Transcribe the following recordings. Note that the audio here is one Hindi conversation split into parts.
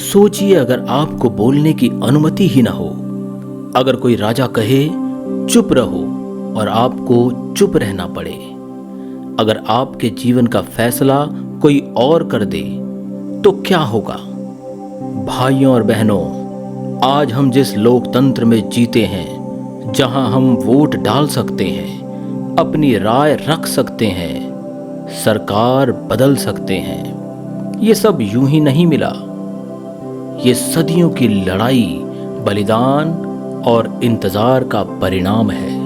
सोचिए, अगर आपको बोलने की अनुमति ही ना हो, अगर कोई राजा कहे चुप रहो और आपको चुप रहना पड़े, अगर आपके जीवन का फैसला कोई और कर दे, तो क्या होगा? भाइयों और बहनों, आज हम जिस लोकतंत्र में जीते हैं, जहां हम वोट डाल सकते हैं, अपनी राय रख सकते हैं, सरकार बदल सकते हैं, ये सब यूं ही नहीं मिला। ये सदियों की लड़ाई, बलिदान और इंतजार का परिणाम है।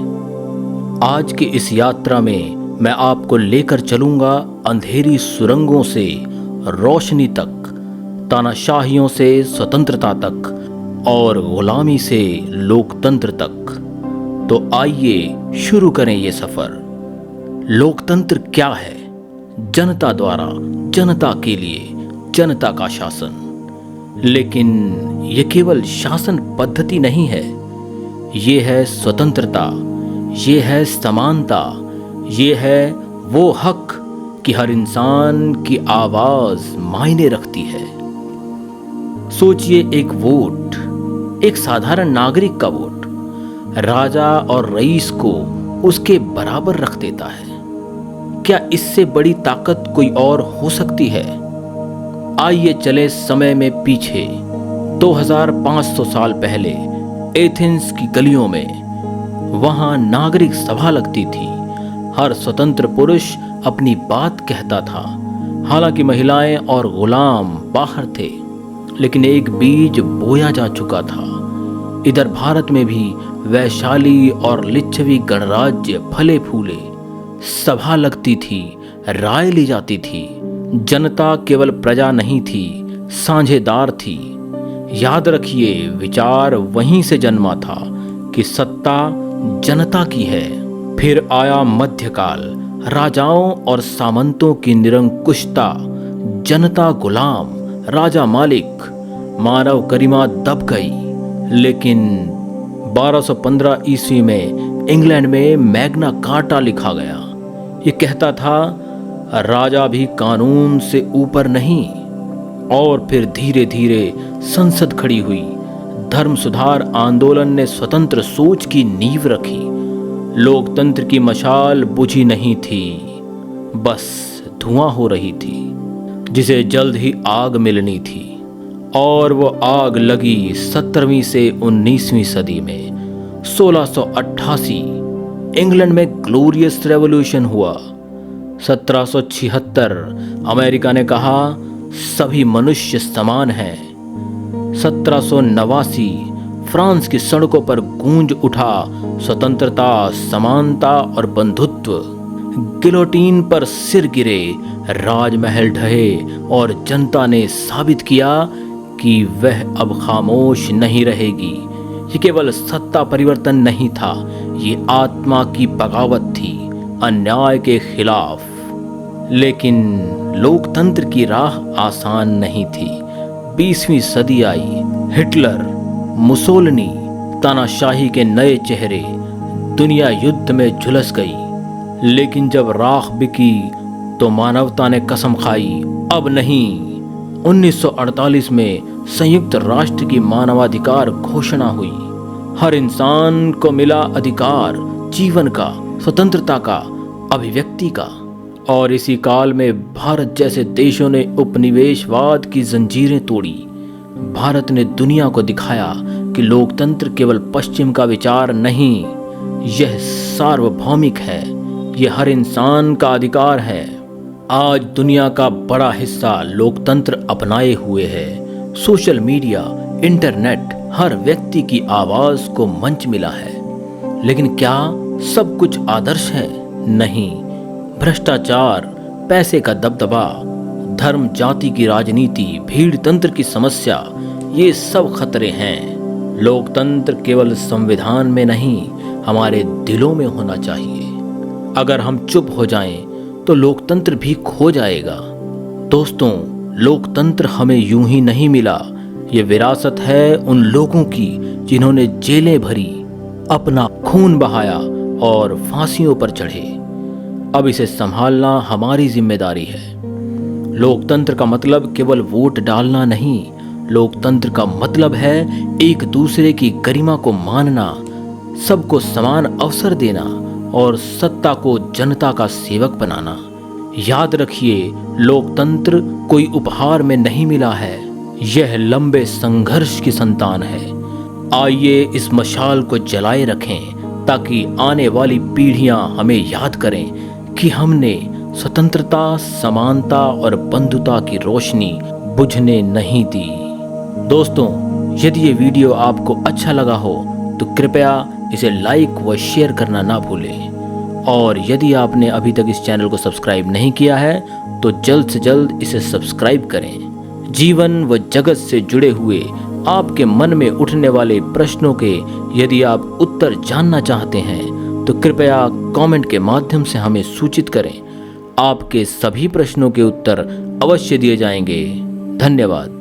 आज की इस यात्रा में मैं आपको लेकर चलूंगा अंधेरी सुरंगों से रोशनी तक, तानाशाहियों से स्वतंत्रता तक और गुलामी से लोकतंत्र तक। तो आइए शुरू करें ये सफर। लोकतंत्र क्या है? जनता द्वारा, जनता के लिए, जनता का शासन। लेकिन ये केवल शासन पद्धति नहीं है, ये है स्वतंत्रता, ये है समानता, ये है वो हक कि हर इंसान की आवाज मायने रखती है। सोचिए, एक वोट, एक साधारण नागरिक का वोट राजा और रईस को उसके बराबर रख देता है। क्या इससे बड़ी ताकत कोई और हो सकती है? आइए चले समय में पीछे, 2500 साल पहले एथेंस की गलियों में। वहां नागरिक सभा लगती थी, हर स्वतंत्र पुरुष अपनी बात कहता था। हालांकि महिलाएं और गुलाम बाहर थे, लेकिन एक बीज बोया जा चुका था। इधर भारत में भी वैशाली और लिच्छवी गणराज्य फले फूले। सभा लगती थी, राय ली जाती थी। जनता केवल प्रजा नहीं थी, साझेदार थी। याद रखिए, विचार वहीं से जन्मा था कि सत्ता जनता की है। फिर आया मध्यकाल, राजाओं और सामंतों की निरंकुशता, जनता गुलाम, राजा मालिक, मानव गरिमा दब गई। लेकिन 1215 ईस्वी में इंग्लैंड में मैग्ना कार्टा लिखा गया। ये कहता था, राजा भी कानून से ऊपर नहीं। और फिर धीरे धीरे संसद खड़ी हुई। धर्म सुधार आंदोलन ने स्वतंत्र सोच की नींव रखी। लोकतंत्र की मशाल बुझी नहीं थी, बस धुआं हो रही थी, जिसे जल्द ही आग मिलनी थी। और वो आग लगी 17वीं से 19वीं सदी में। 1688 इंग्लैंड में ग्लोरियस रेवोल्यूशन हुआ। 1776 अमेरिका ने कहा, सभी मनुष्य समान हैं। 1789 फ्रांस की सड़कों पर गूंज उठा स्वतंत्रता, समानता और बंधुत्व। गिलोटीन पर सिर गिरे, राजमहल ढहे और जनता ने साबित किया कि वह अब खामोश नहीं रहेगी। ये केवल सत्ता परिवर्तन नहीं था, ये आत्मा की बगावत थी, अन्याय के खिलाफ। लेकिन लोकतंत्र की राह आसान नहीं थी। 20वीं सदी आई, हिटलर, मुसोलिनी, तानाशाही के नए चेहरे, दुनिया युद्ध में झुलस गई। लेकिन जब राख बिकी तो मानवता ने कसम खाई, अब नहीं। 1948 में संयुक्त राष्ट्र की मानवाधिकार घोषणा हुई। हर इंसान को मिला अधिकार जीवन का, स्वतंत्रता का, अभिव्यक्ति का। और इसी काल में भारत जैसे देशों ने उपनिवेशवाद की जंजीरें तोड़ी। भारत ने दुनिया को दिखाया कि लोकतंत्र केवल पश्चिम का विचार नहीं, यह सार्वभौमिक है, यह हर इंसान का अधिकार है। आज दुनिया का बड़ा हिस्सा लोकतंत्र अपनाए हुए है। सोशल मीडिया, इंटरनेट, हर व्यक्ति की आवाज को मंच मिला है। लेकिन क्या सब कुछ आदर्श है? नहीं। भ्रष्टाचार, पैसे का दबदबा, धर्म जाति की राजनीति, भीड़ तंत्र की समस्या, ये सब खतरे हैं। लोकतंत्र केवल संविधान में नहीं, हमारे दिलों में होना चाहिए। अगर हम चुप हो जाएं तो लोकतंत्र भी खो जाएगा। दोस्तों, लोकतंत्र हमें यूं ही नहीं मिला। ये विरासत है उन लोगों की जिन्होंने जेलें भरी, अपना खून बहाया और फांसियों पर चढ़े। अब इसे संभालना हमारी जिम्मेदारी है। लोकतंत्र का मतलब केवल वोट डालना नहीं, लोकतंत्र का मतलब है एक दूसरे की गरिमा को मानना, सबको समान अवसर देना और सत्ता को जनता का सेवक बनाना। याद रखिए, लोकतंत्र कोई उपहार में नहीं मिला है, यह लंबे संघर्ष की संतान है। आइए इस मशाल को जलाए रखें ताकि आने वाली पीढ़ियां हमें याद करें कि हमने स्वतंत्रता, समानता और बंधुता की रोशनी बुझने नहीं दी। दोस्तों, यदि ये वीडियो आपको अच्छा लगा हो तो कृपया इसे लाइक व शेयर करना ना भूलें, और यदि आपने अभी तक इस चैनल को सब्सक्राइब नहीं किया है तो जल्द से जल्द इसे सब्सक्राइब करें। जीवन व जगत से जुड़े हुए आपके मन में उठने वाले प्रश्नों के यदि आप उत्तर जानना चाहते हैं तो कृपया कमेंट के माध्यम से हमें सूचित करें। आपके सभी प्रश्नों के उत्तर अवश्य दिए जाएंगे। धन्यवाद।